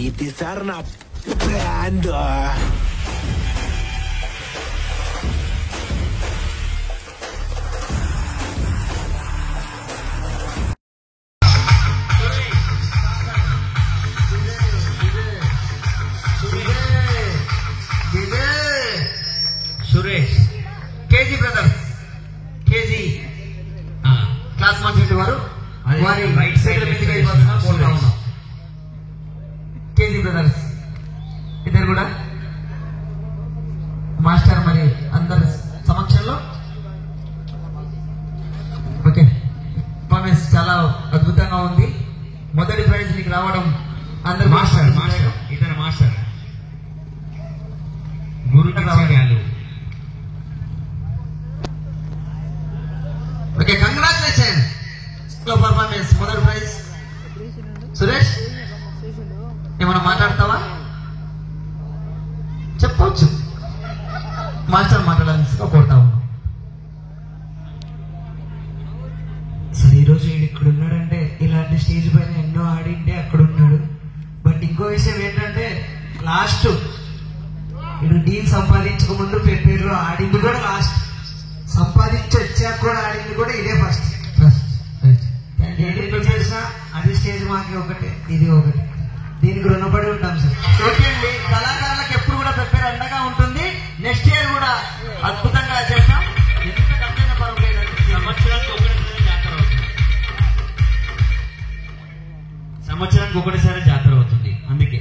ఇది సార్ నా brand. Suresh KG brothers, KG class మంత్రి వారు వారి రైట్ సైడ్ కేజీ బ్రదర్స్ ఇద్దరు కూడా మాస్టర్ మరి అందరి సమక్షంలో ఓకే పర్ఫార్మెన్స్ చాలా అద్భుతంగా ఉంది. మొదటి ప్రైజ్ నీకు రావడం అందరు మాస్టర్ ఇతర మాస్టర్ గురు రావాలి. Okay congratulation performance. మొదటి ప్రైజ్ సురేష్, ఏమన్నా మాట్లాడతావా? చెప్పవచ్చు, మాస్టర్ మాట్లాడాల్సిందిగా కోరుతా ఉన్నాం. సార్ ఈరోజు ఇక్కడ ఉన్నాడంటే ఇలాంటి స్టేజ్ పైన ఎన్నో ఆడింటే అక్కడ ఉన్నాడు. బట్ ఇంకో విషయం ఏంటంటే లాస్ట్ వీడు డీల్ సంపాదించక ముందు పేరు ఆడింది కూడా లాస్ట్, సంపాదించి వచ్చాక కూడా ఆడింది కూడా ఇదే ఫస్ట్. ఏది చేసినా అది స్టేజ్ మాకి ఒకటే, ఇది ఒకటి, దీనికి రుణపడి ఉంటాం సార్. ఓకే అండి, కళాకారులకు ఎప్పుడు కూడా ప్రిపేర్ అండగా ఉంటుంది. నెక్స్ట్ ఇయర్ కూడా అద్భుతంగా చేస్తాం. ఎందుకంటే సంవత్సరానికి ఒకటిసారి జాతర అవుతుంది, అందుకే